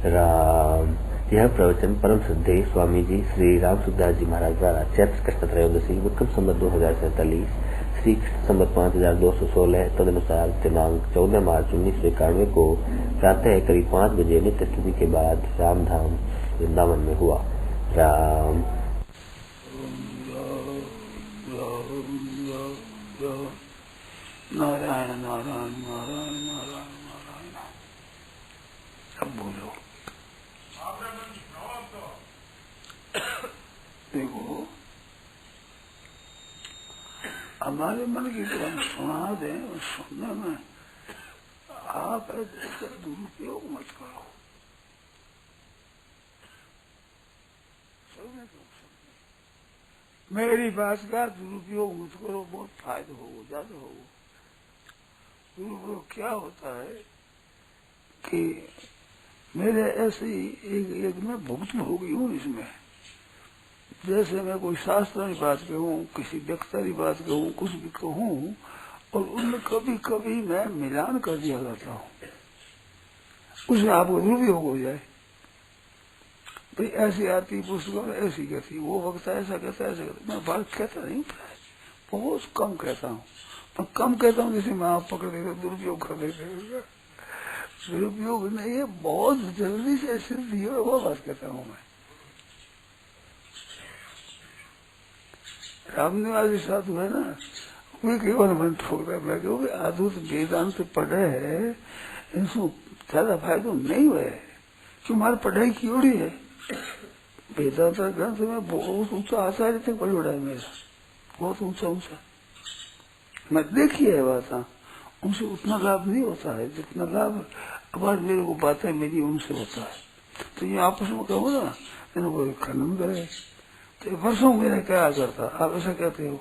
राम। यह प्रवचन परम श्रद्धेय स्वामी जी श्री राम सुखदास जी महाराज द्वारा चैत्र कृष्ण त्रयोदशी विक्रम संवत 2047 श्री कृष्ण संवत 5216 तदनुसार दिनांक 14 मार्च 1991 को प्रातः करीब 5 बजे नित्य स्तुति के बाद रामधाम वृंदावन में हुआ। राम। नारायण नारायण नारायण नारायण नारायण। अब बोलो। देखो, हमारे मन की तो हम सुना दें, सुनने में आप इसका दुरुपयोग मत करो। मेरी बात का दुरुपयोग मत करो, बहुत फायदा होगा, ज्यादा होगा। दुरुपयोग क्या होता है कि मेरे ऐसी एक मैं भुगत हो गई हूँ इसमें। जैसे मैं कोई शास्त्र की बात कहूँ, किसी व्यक्ति की बात कहूँ, कुछ भी कहूँ, और उनमें कभी कभी मैं मिलान कर दिया करता हूँ, उससे आपको दुरुपयोग हो जाए। भाई ऐसी आती पुस्तक ऐसी कहती, वो वक्त ऐसा कहता है, ऐसा कहता। मैं बात कहता नहीं, बहुत कम कहता हूँ। मैं कम कहता हूँ, जैसे मैं आप पकड़ देते दुरुपयोग कर देते। दुरुपयोग नहीं है, बहुत जल्दी से सिद्धि है, वो बात कहता हूँ मैं। रामनिवासी साधु है ना, वे केवल मन ठोकता है। मैं कहूँ आधुत वेदांत पढ़े है, इनको ज्यादा फायदा नहीं हुआ है, क्यों हमारी पढ़ाई की ओरी है। वेदांत ग्रंथ में बहुत ऊंचा आचार्य थे, बड़ी बड़ा है मेरा, बहुत ऊंचा ऊंचा। मैं देखी है बात, उनसे उतना लाभ नहीं होता है जितना लाभ अब मेरे को बातें मेरी उनसे होता है। तो ये आपस में कहो ना, इनको खंडन करे तो वर्षों मेरा क्या करता, आप ऐसा कहते हो।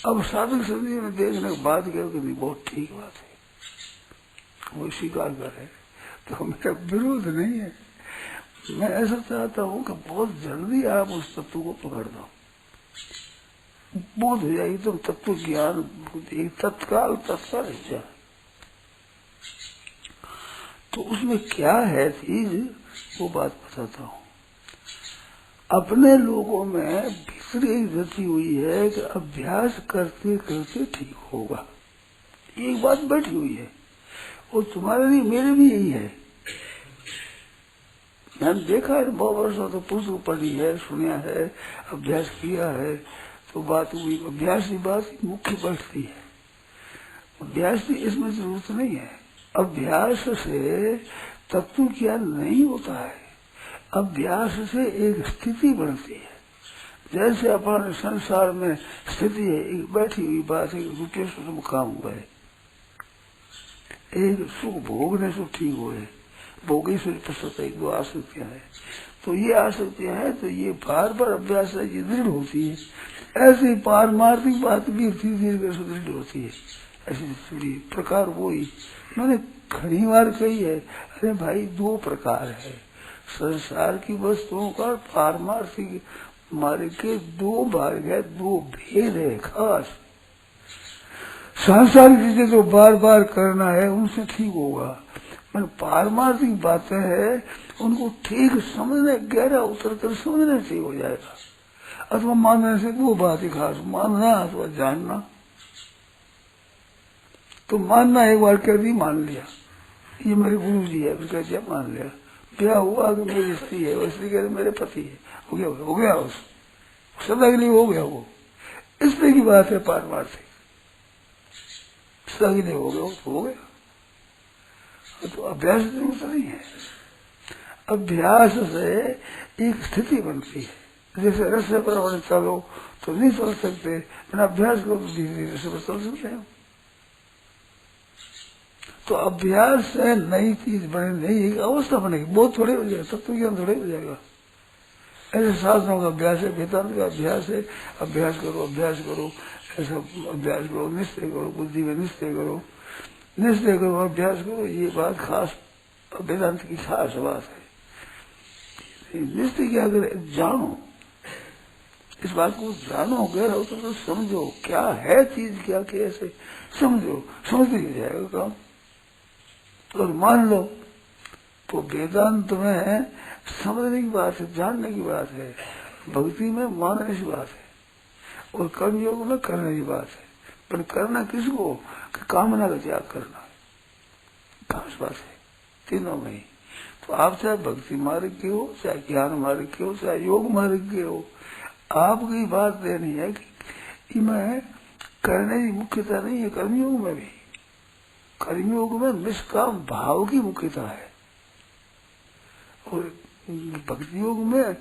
अब साधक संधि में देखने के बाद कहो कि नहीं, बहुत ठीक बात है, वो स्वीकार करे, तो मेरा विरोध नहीं है। मैं ऐसा चाहता हूँ कि बहुत जल्दी आप उस तत्व को पकड़ दो, बोध हो जाएगी, तो तत्व ज्ञान तत्काल तत्काल जाए। तो उसमें क्या है चीज, वो बात बताता हूँ। अपने लोगों में भीतरी रची हुई है कि अभ्यास करते करते ठीक होगा, एक बात बैठी हुई है। वो तुम्हारे नहीं, मेरे भी यही है। मैंने देखा है, बहुत वर्षों तो पुस्तक पढ़ी है, सुना है, अभ्यास किया है, तो बात हुई। अभ्यास की बात मुख्य बैठती है। अभ्यास की इसमें जरूरत नहीं है। अभ्यास से तत्व ज्ञान नहीं होता है, अभ्यास से एक स्थिति बनती है। जैसे अपन संसार में स्थिति है, एक बैठी हुई बात है, रुपये से काम हुआ है, एक सुख भोगने से ठीक हुए, भोगी से पसंद एक दो आसक्तियां है। तो ये आसक्तियां है, तो ये बार बार अभ्यास से ये दृढ़ होती है। ऐसी पारमार्थिक बात भी धीरे धीरे सुदृढ़ होती है। ऐसी प्रकार वो ही मैंने घनी बार कही है। अरे भाई, दो प्रकार है संसार की वस्तुओं का, पारमार्थिक मार्ग के दो भाग है, दो भेद है खास। सांसारिक चीजें जो बार बार करना है उनसे ठीक होगा, मैंने पारमार्थिक बातें हैं उनको ठीक समझने, गहरा उतर कर समझने से हो जाएगा। अथवा मानने से दो बात ही खास, मानना अथवा जानना। तो मानना एक बार कह दी, मान लिया, ये मेरे गुरु जी है, उसका क्या मान लिया। क्या हुआ कि मेरी स्त्री है, वो स्त्री कहते मेरे पति है, हो गया उस सदा के लिए हो गया। वो स्त्री की बात है पारमार्थिक, सदा के लिए हो गया, हो गया। तो अभ्यास की जरूरत नहीं है। अभ्यास से एक स्थिति बनती है। जैसे रस्ते पर चलो तो नहीं चल सकते, मैंने अभ्यास करो तो धीरे धीरे रस्ते पर चल सकते हैं। तो अभ्यास से नई चीज बने, नई एक अवस्था बनेगी, बहुत थोड़े हो जाएगा, तब तो ज्ञान थोड़े हो जाएगा। ऐसे शास्त्रों का अभ्यास है, वेदांत का अभ्यास है, अभ्यास करो अभ्यास करो, ऐसा अभ्यास करो, निश्चय करो, बुद्धि में निश्चय करो, निश्चय करो, अभ्यास करो। ये बात खास वेदांत की खास बात है। निश्चय क्या करे, जानो, इस बात को जानो, गहरा हो तो समझो क्या है चीज, क्या कैसे समझो, समझ नहीं जाएगा काम। और मान लो तो वेदांत में समझने की बात है, जानने की बात है, भक्ति में मानने की बात है, और कर्मयोग में करने की बात है। पर करना किसको? कि कामना का त्याग करना, खास बात है तीनों में ही। तो आप चाहे भक्ति मार्ग के हो, चाहे ज्ञान मार्ग के हो, चाहे योग मार्ग के हो, आपकी बात देनी है कि मैं करने की मुख्यता नहीं है। कर्मयोग में भी, कर्मयोग में निष्काम भाव की मुख्यता है, और भक्ति योग में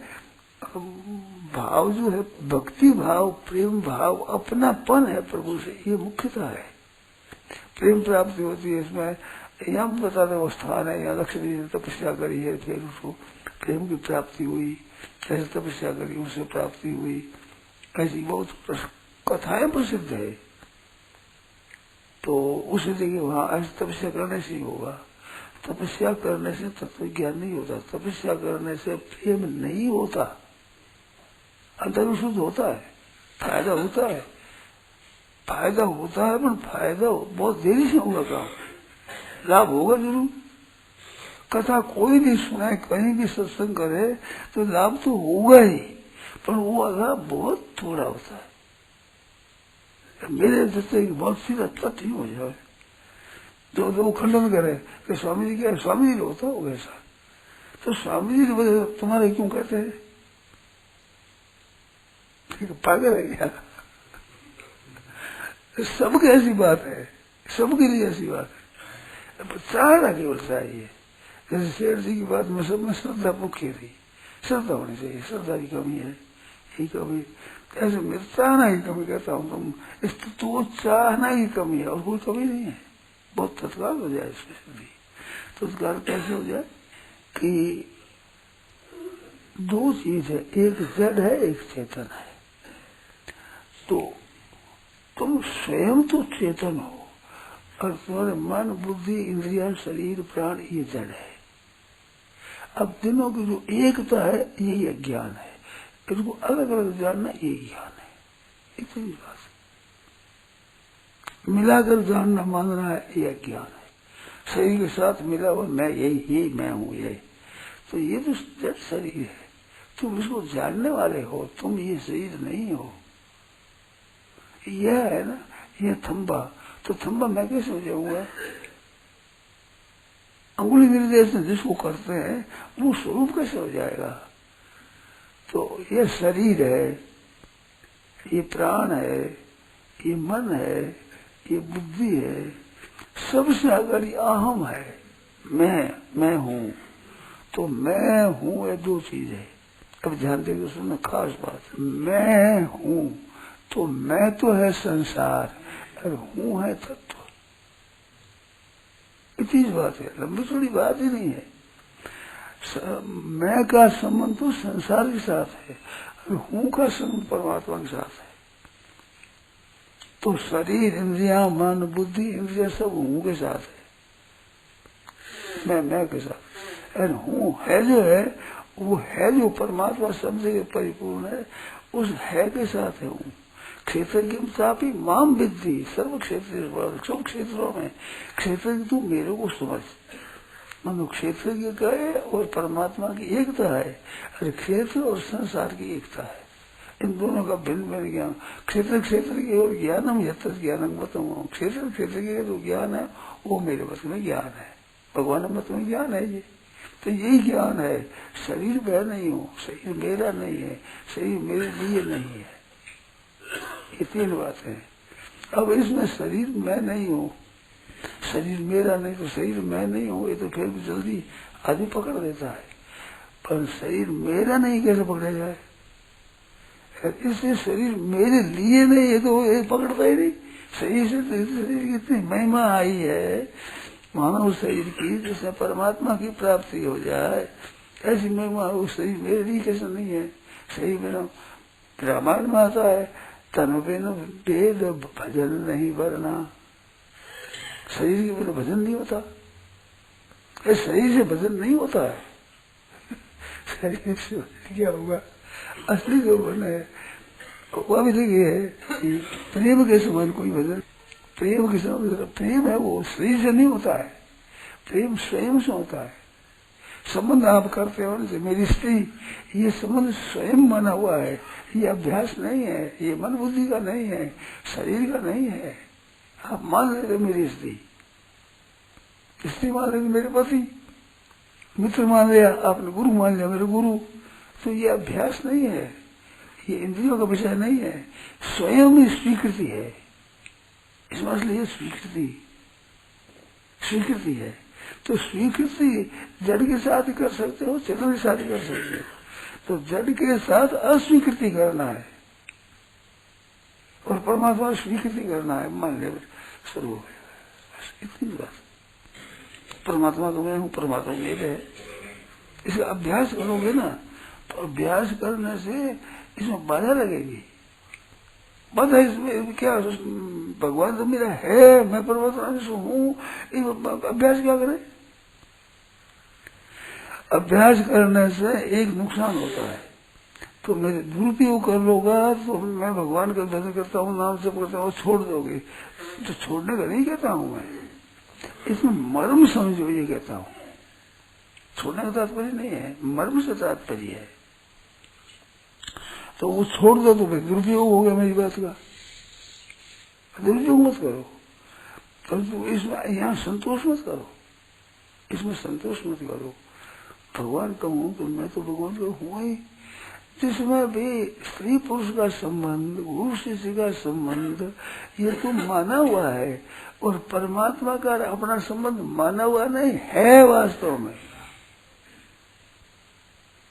भाव जो है, भक्ति भाव, प्रेम भाव, अपनापन है प्रभु से, ये मुख्यता है। प्रेम प्राप्ति होती है इसमें, यहाँ बताते वो स्थान है, यहाँ लक्ष्मी ने तपस्या करी है, फिर उसको प्रेम की प्राप्ति हुई, ऐसे तपस्या करी उनसे प्राप्ति हुई, ऐसी बहुत कथाएं प्रसिद्ध है। तो उसे देखिए वहां ऐसे तपस्या करने से ही होगा। तपस्या करने से तत्व ज्ञान नहीं होता, तपस्या करने से प्रेम नहीं होता, अंतर शुद्ध होता है, फायदा होता है, फायदा होता है, पर फायदा बहुत देरी से होगा। काम लाभ होगा जरूर। कथा कोई भी सुनाए, कहीं भी सत्संग करे तो लाभ तो होगा ही, पर वो लाभ बहुत थोड़ा होता है। मेरे जैसे बहुत सीधा तथ्य हो जाए तो वो खंडन करे कि स्वामी जी क्या, स्वामी जी होता होगा ऐसा, तो स्वामी जी वजह तुम्हारे क्यों कहते हैं? पागल है क्या? सबके ऐसी बात है, सबके लिए ऐसी बात है। चाहना केवल चाहिए। जैसे शेर जी की बात में सब में श्रद्धा मुख्य थी, श्रद्धा होनी चाहिए, श्रद्धा की कमी है, यही कमी। ऐसे मैं चाहना की कमी कहता हूँ, तुम इस तो चाहना की कमी है और कोई कमी नहीं है। बहुत तत्काल हो जाए इसमें सिद्धि। तो तत्काल कैसे हो जाए कि दो चीज है, एक जड़ है, एक चेतन है। तो तुम स्वयं तो चेतन हो, और तुम्हारे मन, बुद्धि, इंद्रिया, शरीर, प्राण ये जड़ है। अब तीनों की जो एकता है यही अज्ञान है, इसको अलग अलग जानना यही ज्ञान है। इतनी बात मिलाकर जानना, मानना है, ये अज्ञान है। शरीर के साथ मिला हुआ मैं, यही मैं हूँ, ये तो ये तो जड़ शरीर है। तुम इसको जानने वाले हो, तुम ये शरीर नहीं हो। यह है ना, यह थंबा, तो थंबा मैं कैसे हो जाऊंगा? अंगुली निर्देश जिसको करते हैं वो स्वरूप कैसे हो जाएगा? तो ये शरीर है, ये प्राण है, ये मन है, ये बुद्धि है, सबसे अगर ये अहम है, मैं हूँ, तो मैं हूँ ये दो चीज है। अब ध्यान देकर सुनना, खास बात। मैं हूँ तो मैं तो है संसार, और हूँ है तत्व। इतनी बात है, लंबी थोड़ी बात ही नहीं है। मैं का संबंध तो संसार के साथ है, और हूँ का संबंध परमात्मा के साथ है। तो शरीर, इंद्रिया, मन, बुद्धि, इंद्रिया सब हूँ के साथ है, मैं के साथ। और हूँ है जो है, वो है जो परमात्मा शब्द के परिपूर्ण है, उस है के साथ है हूँ। क्षेत्र की चापी माम विद्धि सर्व क्षेत्र, सब क्षेत्रों में क्षेत्र की तू मेरे को समझ। मानो क्षेत्र की कहे और परमात्मा की एकता है, और क्षेत्र और संसार की एकता है। इन दोनों का भिन्न भिन्न ज्ञान। क्षेत्र की ओर ज्ञानम यत ज्ञानम मतम, क्षेत्र के जो ज्ञान है वो मेरे मत में ज्ञान है, भगवान मत में ज्ञान है। ये तो यही ज्ञान है। शरीर मैं नहीं हूँ, शरीर मेरा नहीं है, शरीर मेरे लिए नहीं है। ये तीन बात है। अब इसमें शरीर मैं नहीं हूँ, शरीर मेरा नहीं, तो शरीर मैं नहीं हूँ, ये तो फिर भी जल्दी आदमी पकड़ देता है। पर शरीर मेरा नहीं कैसे पकड़ा जाए? इसलिए शरीर मेरे लिए नहीं है तो ये पकड़ता ही नहीं। शरीर से शरीर की इतनी महिमा आई है मानव शरीर की, जिसमें परमात्मा की प्राप्ति हो जाए, ऐसी महिमा वो शरीर मेरे लिए कैसे नहीं है? शरीर मेरा रामायण में आता है, तन बिन वेद भजन नहीं वरना। शरीर के बिना भजन नहीं होता, शरीर से भजन नहीं होता है। शरीर से क्या होगा? असली जो भजन है वो अभी देखिए, प्रेम के समान कोई भजन, प्रेम के समान प्रेम है वो शरीर से नहीं होता है, प्रेम स्वयं से होता है। संबंध आप करते हो ना, मेरी स्त्री, ये संबंध स्वयं बना हुआ है, ये अभ्यास नहीं है, ये मन बुद्धि का नहीं है, शरीर का नहीं है। आप मान लेते मेरी स्त्री, स्त्री मान लेते मेरे पति, मित्र मान लिया आपने, गुरु मान लिया मेरे गुरु, तो ये अभ्यास नहीं है, ये इंद्रियों का विषय नहीं है, स्वयं ही स्वीकृति है। इस मसले ये स्वीकृति है। तो स्वीकृति जड़ के साथ कर सकते हो, चेतन के साथ कर सकते हो। तो जड़ के साथ अस्वीकृति करना है और परमात्मा स्वीकृति करना है, मान ले स्वरूप है, बस इतनी बात। परमात्मा तो मैं हूँ, परमात्मा एक है। इसका अभ्यास करोगे ना, तो अभ्यास करने से इसमें बाधा लगेगी। बाधा इसमें क्या, भगवान तो मेरा है, मैं परमात्मा से हूँ, अभ्यास क्या करे? अभ्यास करने से एक नुकसान होता है, तो मेरे दुरुपयोग कर लोगा तो मैं भगवान का दर्शन करता हूँ, नाम जप करता हूँ, छोड़ दोगे, तो छोड़ने का नहीं कहता हूँ मैं, इसमें मर्म समझो, ये कहता हूँ। छोड़ने का तात्पर्य नहीं है, मर्म से तात्पर्य है। तो वो छोड़ दो तो फिर दुरुपयोग हो गया मेरी बात का, दुरुपयोग मत करो। परंतु इसमें यहाँ संतोष मत करो, इसमें संतोष मत करो। भगवान का हूँ तो मैं तो भगवान का हूँ ही, जिसमें भी स्त्री पुरुष का संबंध, गुरु शिष्य का संबंध, ये तो माना हुआ है, और परमात्मा का अपना संबंध माना हुआ नहीं है। वास्तव में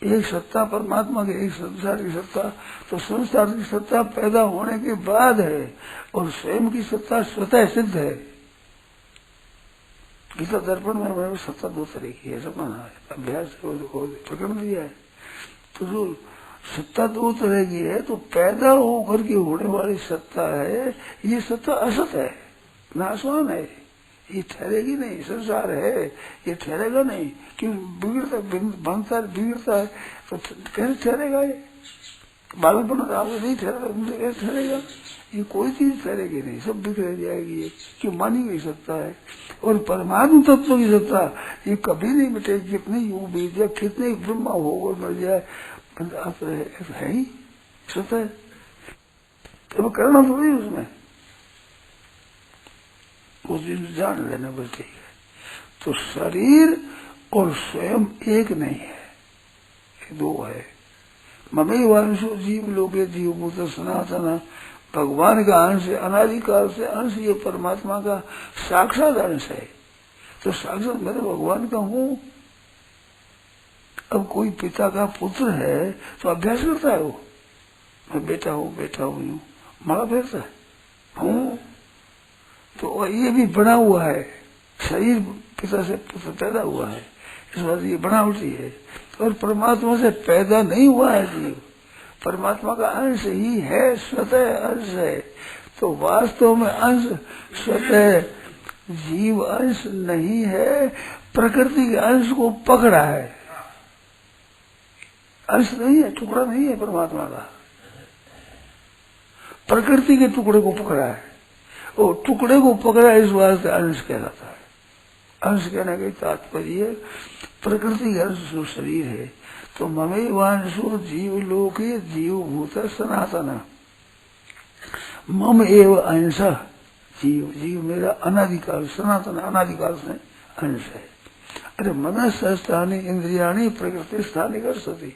एक सत्ता परमात्मा की, एक संसार की सत्ता, तो संसार की सत्ता पैदा होने के बाद है, और स्वयं की सत्ता स्वतः सिद्ध है। गीता दर्पण में हमारे सत्ता दो तरह की है, सब माना है, अभ्यास प्रकरण दिया है। तो जो सत्ता दो तरह की है, तो पैदा होकर के होने वाली सत्ता है, ये सत्ता असत है, नाशवान है, ये ठहरेगी नहीं। संसार है, ये ठहरेगा नहीं, क्यों? बिगड़ता बनता बिगड़ता है, तो कैसे ठहरेगा? ये बालकपन आपको नहीं ठहरेगा, कैसे ठहरेगा? ये कोई चीज ठहरेगी नहीं, सब बिखर जाएगी, ये क्यों मानी गई सत्ता है। और परमात्म तत्व की सत्ता ये कभी नहीं मिटेगी, कितने युग बीत जाए, कितने ब्रह्मा हो मर जाए, है ही सत्ता है। तो करना थोड़ी उसमें, उस दिन जान लेना बस ठीक है। तो शरीर और स्वयं एक नहीं है, दो है। ममे वांशो जीव लोके जीव भूत सनातन, भगवान का अंश, अनादिकाल से अंश, ये परमात्मा का साक्षात अंश है। तो साक्षात मैं तो भगवान का हूँ। अब कोई पिता का पुत्र है तो अभ्यास करता है, वो मैं बेटा हूँ माला फेरता है, हूँ। तो ये भी बना हुआ है, शरीर पिता से पुत्र पैदा हुआ है, इस बात ये बनावटी है। और परमात्मा से पैदा नहीं हुआ है जीव, परमात्मा का अंश ही है, स्वतः अंश है। तो वास्तव में अंश स्वतः जीव अंश नहीं है, प्रकृति के अंश को पकड़ा है, अंश नहीं है, टुकड़ा नहीं है परमात्मा का, प्रकृति के टुकड़े को पकड़ा है। वो टुकड़े को पकड़ा, इस वास्ते अंश कहलाता है। अंश कहने का तात्पर्य प्रकृति का अंश जो शरीर है। तो ममे वांशो जीव लोके जीव भूत सनातन, मम एव अंश, जीव मेरा अनादिकाल, सनातन अनादिकाल से अंश है। अरे मनस स्थानी इंद्रियाणी प्रकृति स्थानी कर सती,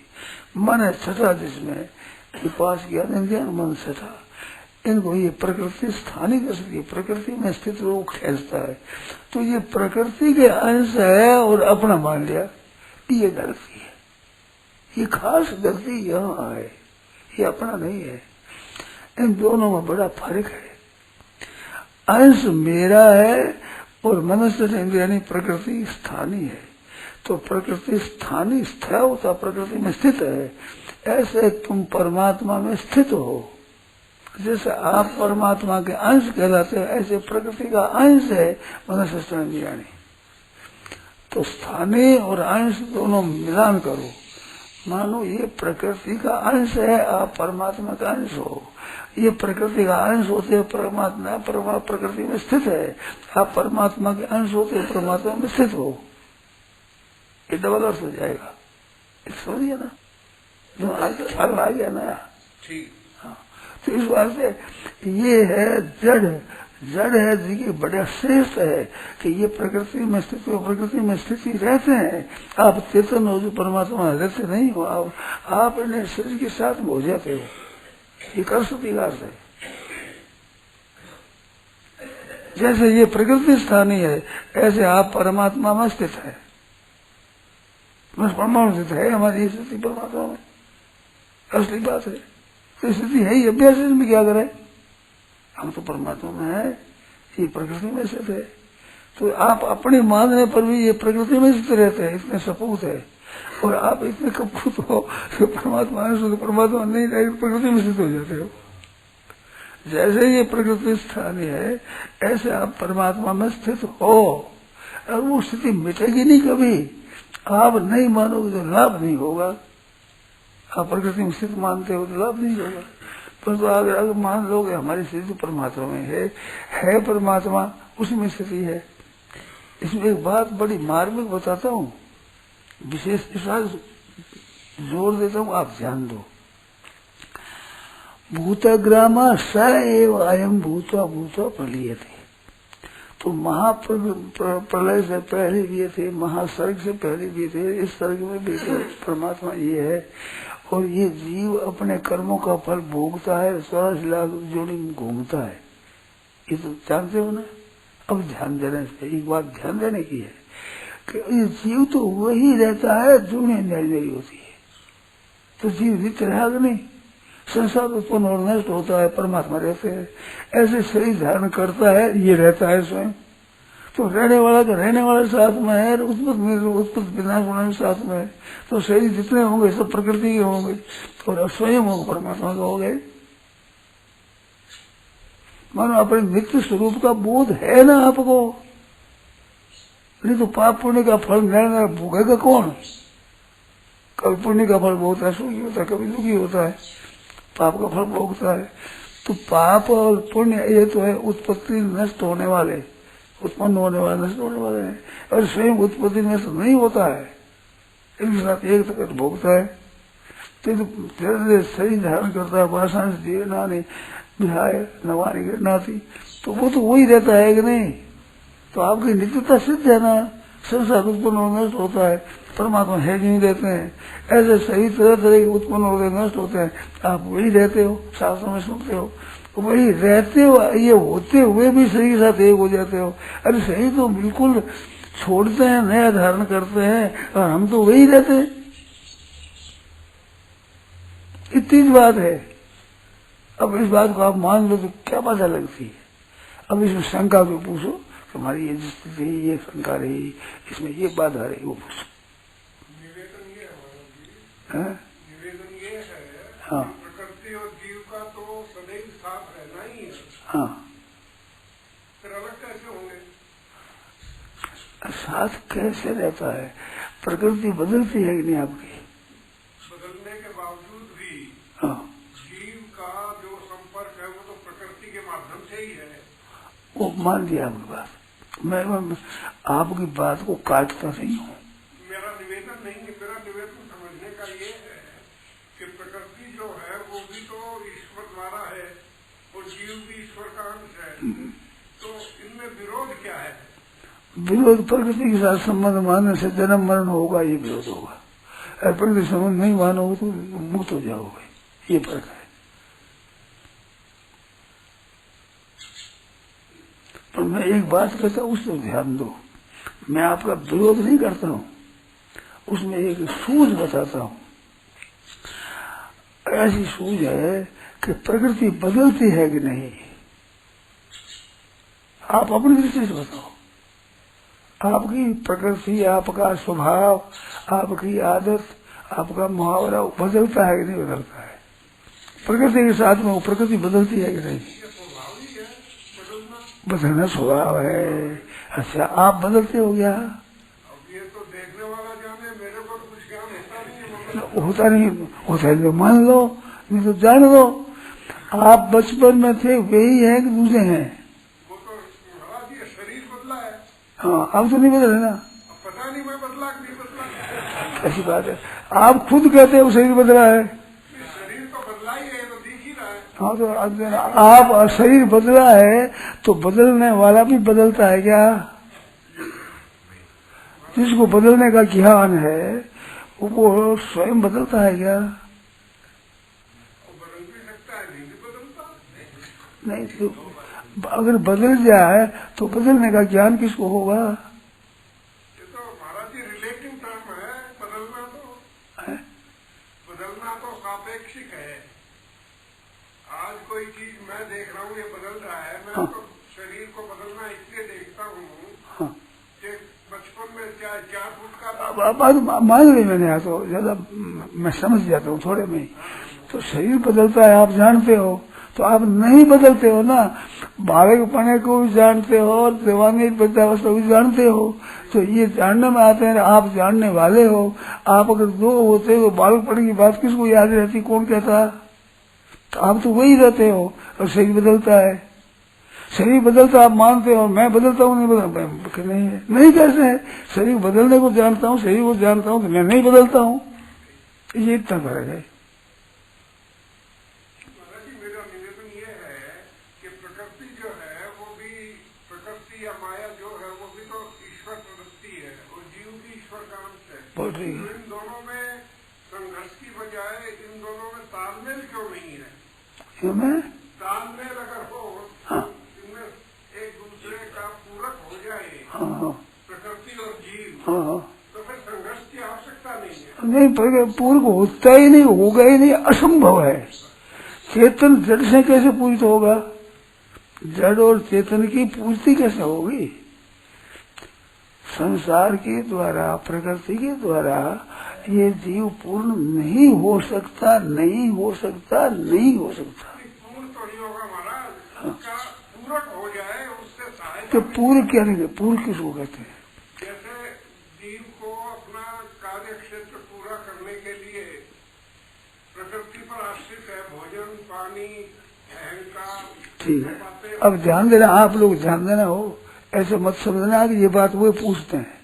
मन है छठा, जिसमें पास किया इंद्रिया मन छठा, इनको ये प्रकृति स्थानी कर सकती है, प्रकृति में स्थित लोग खेलता है। तो ये प्रकृति के अंश है और अपना मान लिया, ये गलती है, ये खास गलती यहाँ है, ये अपना नहीं है। इन दोनों में बड़ा फर्क है। अंश मेरा है और मनुष्य इंद्रियानी प्रकृति स्थानी है। तो प्रकृति स्थानी स्थिर होता, प्रकृति में स्थित है। ऐसे तुम परमात्मा में स्थित हो, जैसे आप परमात्मा के अंश कहलाते हैं, ऐसे प्रकृति का अंश है मनुष्य इंद्रियानी। तो स्थानीय और अंश दोनों मिलान करो, मानो ये प्रकृति का अंश है, आप परमात्मा का अंश हो। ये प्रकृति का अंश होते परमात्मा प्रकृति में स्थित है, आप परमात्मा के अंश होते परमात्मा में स्थित हो। ये डबल अर्थ हो जाएगा, समझिए ना, जो आ गया ना। ठीक। हाँ, तो इस वास्ते ये है जड़, जड़ है जी की बड़ा श्रेष्ठ है कि ये प्रकृति में स्थित हो, प्रकृति में स्थिति रहते हैं। आप चेतन हो जो परमात्मा रहते नहीं हो, आप इन्हें शरीर के साथ में हो जाते हो, ये कर सतीकार है। जैसे ये प्रकृति स्थानीय है, ऐसे आप परमात्मा में स्थित है, बस परमाणु स्थित है हमारी स्थिति परमात्मा में, असली बात है। तो स्थिति है ही, अभ्यास में क्या करें, हम तो परमात्मा में है, ये प्रकृति में स्थित है। तो आप अपने मानने पर भी ये प्रकृति में स्थित रहते हैं, इतने सपूत है। और आप इतने कपूत हो कि परमात्मा है, परमात्मा नहीं रहे, प्रकृति में स्थित हो जाते हो। जैसे ये प्रकृति स्थानीय है, ऐसे आप परमात्मा में स्थित हो, और वो स्थिति मिटेगी नहीं कभी। आप नहीं मानोगे तो लाभ नहीं होगा, आप प्रकृति में स्थित मानते हो तो लाभ नहीं होगा। परंतु अगर मान लोगे हमारी स्थिति परमात्मा में है परमात्मा, उसमें स्थिति है। इसमें एक बात बड़ी मार्मिक बताता हूँ, विशेष जोर देता हूँ, आप ध्यान दो। भूतग्रामा स एव अयम भूत्वा भूत्वा प्रलीयते। तो महाप्रलय से पहले भी थे, महासर्ग से पहले भी थे, इस सर्ग में भी परमात्मा ये है। और ये जीव अपने कर्मों का फल भोगता है, 84 लाख जोड़ी में घूमता है, ये तो जानते हो ना। अब ध्यान देने से एक बात ध्यान देने की है कि ये जीव तो वही रहता है जो नहीं होती है। तो जीव नित्य रहेगा नहीं, संसार उत्पन्न और नष्ट होता है, परमात्मा रहते हैं। ऐसे शरीर धारण करता है, ये रहता है स्वयं। तो रहने वाला तो रहने वाले साथ में है, उत्पत्ति विनाश होने साथ में है। तो शरीर जितने होंगे सब प्रकृति के होंगे, और स्वयं होगा परमात्मा का हो गए। मानो अपने नित्य स्वरूप का बोध है ना आपको, नहीं तो पाप पुण्य का फल मिलना भोगेगा कौन। कभी पुण्य का फल भोगता है, सुखी होता है, कभी दुखी होता है, पाप का फल भोगता है। तो पाप और पुण्य ये तो है उत्पत्ति नष्ट होने वाले, उत्पन्न होने वाले, नष्ट होने वाले हैं। और स्वयं उत्पत्ति नष्ट नहीं होता है, एक साथ एक तक भोगता है। तो शरीर धारण करता है, वासना से जीना नहीं विहाय नवानी गिरना थी, तो वो तो वही रहता है कि नहीं। तो आपकी नित्यता सिद्ध है ना, संसार उत्पन्न और नष्ट होता है, परमात्मा है नहीं रहते हैं। ऐसे सही तरह तरह के उत्पन्न होते नष्ट होते हैं, आप वही रहते हो, शास्त्र में सुनते हो, वही रहते हो। ये होते हुए भी शरीर के साथ एक हो जाते हो। अरे सही तो बिल्कुल छोड़ते हैं, नया धारण करते हैं, और हम तो वही रहते हैं। इतनी बात है। अब इस बात को आप मान लो तो क्या पता लगती है। अब इसमें शंका को पूछो, तुम्हारी ये स्थिति, ये शंका रही, इसमें ये बाधा रही, वो पूछो। निवेदन ये है, हाँ, प्रकृति और जीव का तो सदैव साथ रहना ही है। हाँ, फिर अलग कैसे होंगे? साथ कैसे रहता है? प्रकृति बदलती है कि नहीं आपकी? बदलने के बावजूद भी हाँ, जीव का जो संपर्क है वो तो प्रकृति के माध्यम से ही है। वो मान लिया आपकी बात। मैं आपकी बात को काटता नहीं हूँ। मेरा निवेदन नहीं है, मेरा निवेदन समझने का ये है कि प्रकृति जो है वो भी तो ईश्वर द्वारा है और जीव भी ईश्वर का अंश है। तो इनमें विरोध क्या है? विरोध प्रकृति के साथ संबंध मानने से जन्म मरण होगा, ये विरोध होगा। और प्रकृति संबंध नहीं मानोगे तो मुक्त हो जाओगे, ये फर्क है। पर मैं एक बात कहता हूँ, उसको ध्यान दो। मैं आपका विरोध नहीं करता हूँ, उसमें एक सूझ बताता हूँ। ऐसी सूझ है कि प्रकृति बदलती है कि नहीं, आप अपनी दृष्टि से बताओ। आपकी प्रकृति, आपका स्वभाव, आपकी आदत, आपका मुहावरा बदलता है कि नहीं बदलता है? प्रकृति के साथ में वो प्रकृति बदलती है कि नहीं? बदलना स्वभाव है। अच्छा, आप बदलते हो गया? अब ये तो देखने वाला जाने, मेरे को तो कुछ ज्ञान होता नहीं, होता है तो मान लो, नहीं तो जान लो। आप बचपन में थे वही है कि दूसरे हैं? वो तो महाराज ये शरीर बदला है। हाँ, अब तो नहीं बदले ना। पता नहीं मैं बदला कि नहीं बदला। ऐसी बात है, आप खुद कहते हो शरीर बदला है। शरीर तो बदला ही है, तो दिख ही रहा है। हाँ, तो आप शरीर बदला है तो बदलने वाला भी बदलता है क्या? जिसको बदलने का ज्ञान है वो स्वयं बदलता है क्या? बदल भी सकता है, नहीं भी बदलता नहीं, तो अगर बदल जाए तो बदलने का ज्ञान किसको होगा? ये तो महाराज जी रिलेटिव टर्म है। बदलना तो सापेक्षिक है। आज कोई चीज मैं देख रहा हूँ ये बदल रहा है, मैं हाँ। तो शरीर को बदलना इसलिए देखता हूँ हाँ। कि बचपन में क्या 4 फुट का बात मान ली मैंने, तो ज्यादा मैं समझ जाता हूँ थोड़े में। तो शरीर बदलता है, आप जानते हो, तो आप नहीं बदलते हो ना। बालक पने को भी जानते हो और दीवानी वृद्धावस्था भी जानते हो, तो ये जानने में आते हैं। आप जानने वाले हो। आप अगर 2 होते तो बालक पने की बात किसको याद रहती, कौन कहता? तो आप तो वही रहते हो और शरीर बदलता है। शरीर बदलता आप मानते हो, मैं बदलता हूँ नहीं बदलता नहीं है। नहीं कैसे है? शरीर बदलने को जानता हूँ, शरीर को जानता हूँ, तो मैं नहीं बदलता हूँ। ये इतना फर्क है। महाराज जी मेरा निवेदन ये है कि प्रकृति जो है वो भी, प्रकृति या माया जो है वो भी तो ईश्वर प्रवृत्ति है और जीव भी ईश्वर का अंश है। बहुत ठीक तो है। इन दोनों में संघर्ष की बजाय इन दोनों में तालमेल क्यों नहीं है? मैं तालमेल अगर हो हाँ। इनमें एक दूसरे का पूरक हो जाए, हाँ प्रकृति और जीव, हाँ तो फिर संघर्ष की आवश्यकता नहीं है। नहीं, पूर्व होता ही नहीं, होगा ही नहीं, असंभव है। चेतन जड़ से कैसे पूरित होगा? जड़ और चेतन की पूर्ति कैसे होगी? संसार के द्वारा, प्रकृति के द्वारा ये जीव पूर्ण नहीं हो सकता, नहीं हो सकता, नहीं हो सकता। पूर्ण तो नहीं होगा महाराज, उसका पूरक हो जाए, उससे सहायता। तो पूर्व क्या नहीं, पूर्व किसको कहते हैं? जैसे जीव को अपना कार्य क्षेत्र पूरा करने के लिए प्रकृति पर आश्रित है, भोजन, पानी, अहंकार। ठीक है, अब ध्यान देना, आप लोग ध्यान देना हो, ऐसे मत समझना कि ये बात वो पूछते हैं।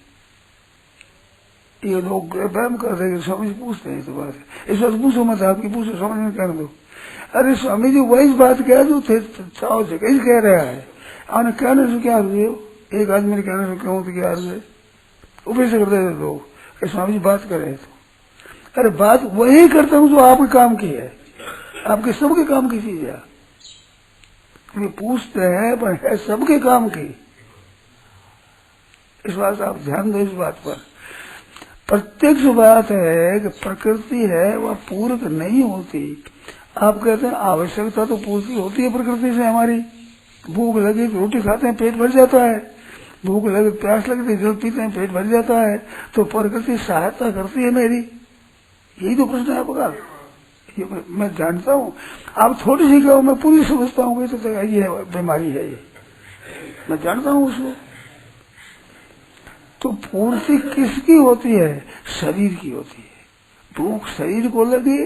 ये लोग वहम करते हैं, स्वामी जी पूछते हैं, तो बात है। इस वक्त पूछो मत, आपकी पूछो, समझ में कर दो। अरे स्वामी जी वही बात कह दो थे, चाहो से कहीं कह रहा है। आपने कहने से क्या अर्ज है? एक आदमी ने कहने से क्यों तो क्या अर्ज है? ऊपर से करते थे लोग, स्वामी जी बात कर रहे तो। अरे बात वही करता हूँ जो आपके काम की है, आपके सबके काम की चीज है। ये पूछते हैं पर है सबके काम की। इस बात आप ध्यान दो, इस बात पर। प्रत्यक्ष बात है कि प्रकृति है वह पूरक नहीं होती। आप कहते हैं आवश्यकता तो पूर्ति होती है प्रकृति से हमारी। भूख लगी तो रोटी खाते हैं, पेट भर जाता है। भूख लगे, प्यास लगती है, जल पीते हैं, पेट भर जाता है। तो प्रकृति सहायता करती है मेरी। यही तो प्रश्न है आपका। ये मैं जानता हूँ, आप थोड़ी सी कहो, मैं पूरी समझता हूँ। तो ये बीमारी है, ये मैं जानता हूँ उसको। तो पूर्ति किसकी होती है? शरीर की होती है। भूख शरीर को लगी,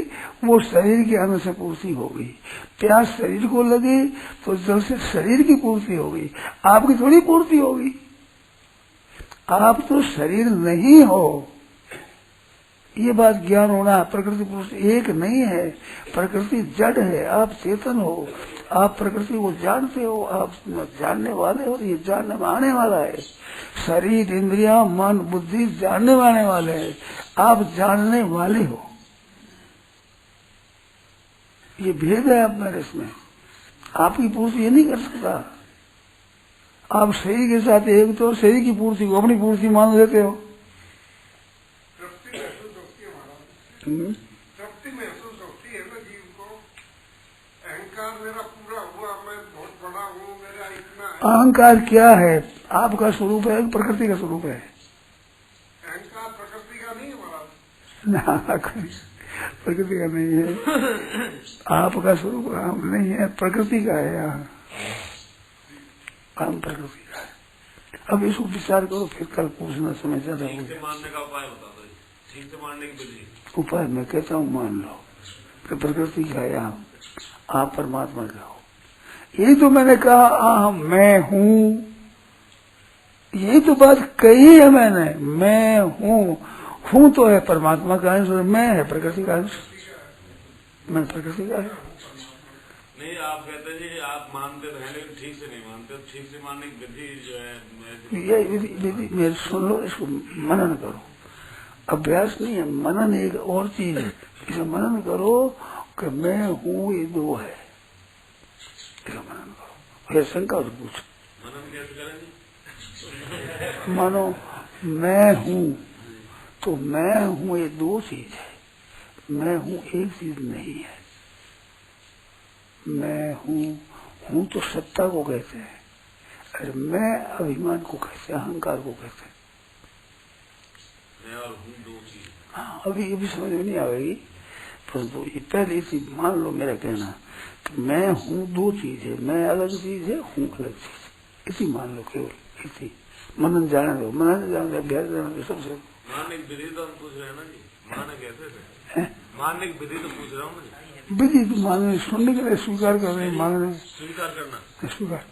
वो शरीर के अन्न से पूर्ति होगी। प्यास शरीर को लगी तो जल से शरीर की पूर्ति होगी, आपकी थोड़ी पूर्ति होगी। आप तो शरीर नहीं हो, ये बात ज्ञान होना। प्रकृति पुरुष एक नहीं है, प्रकृति जड़ है, आप चेतन हो। आप प्रकृति को जानते हो, आप जानने वाले हो, ये जानने में आने वाला है। शरीर, इंद्रिया, मन, बुद्धि जानने वाले वाले हैं, आप जानने वाले हो। ये भेद है आप मेरे इसमें। आपकी पूर्ति ये नहीं कर सकता। आप शरीर के साथ एक तो शरीर की पूर्ति को अपनी पूर्ति मान लेते हो। तृप्ति महसूस होती है ना जीव को। अहंकार मेरा पूरा हुआ, मैं बहुत बड़ा हूँ, मेरा इतना है। अहंकार क्या है? आपका स्वरूप है, प्रकृति का स्वरूप है। अहंकार प्रकृति का नहीं है महाराज। प्रकृति का नहीं है, आपका स्वरूप नहीं है, प्रकृति का है। यहाँ काम प्रकृति का है। अब इसको विचार करो, फिर कल पूछना समय ज्यादा होगा। मानने का उपाय बता दो, ठीक से मानने की विधि। उपाय मैं कहता हूँ, मान लो कि प्रकृति का है, आप परमात्मा का हो। यही तो मैंने कहा, मैं हूँ, यही तो बात कही है मैंने। मैं हूँ तो है परमात्मा का अंश और मैं है प्रकृति का अंश। मैं प्रकृति का है। नहीं, आप कहते हैं जी आप मानते हैं लेकिन ठीक से नहीं मानते। ठीक से मानने की विधि जो है ये विधि मेरे सुन लो, इसको मनन करो। अभ्यास नहीं है, मनन एक और चीज है। इसे मनन करो कि मैं हूँ ये दो है, इसका मनन करो। ये शंका से पूछो। मनन कैसे करेंगे? मानो मैं हूँ तो मैं हूँ ये दो चीज है, मैं हूँ एक चीज नहीं है। मैं हूँ तो सत्ता को कहते हैं, अरे मैं अभिमान को कहते हैं, अहंकार को कहते हैं। मैं और हूँ दो चीज। हाँ, अभी समझ में नहीं आएगी, परंतु ये पहले चीज मान लो। मेरा कहना कि मैं हूँ दो चीज है, मैं अलग चीज है, हूँ अलग चीज, इसी मान लो, केवल इसी। मनन जाने दो, मनन जाने दो, अभ्यास जाने दो, सबसे। मानने की विधि तो हम पूछ रहे हैं ना जी, माने कैसे थे? मानने की विधि तो पूछ रहा हूँ ना। विधि तो मानने, सुनने के लिए स्वीकार कर रहे, मांगने स्वीकार करना, स्वीकार,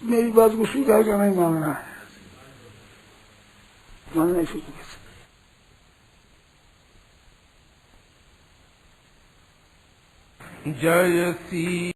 मेरी बात को स्वीकार करना ही मांगना है। मांगना इसी को कहते। जयसी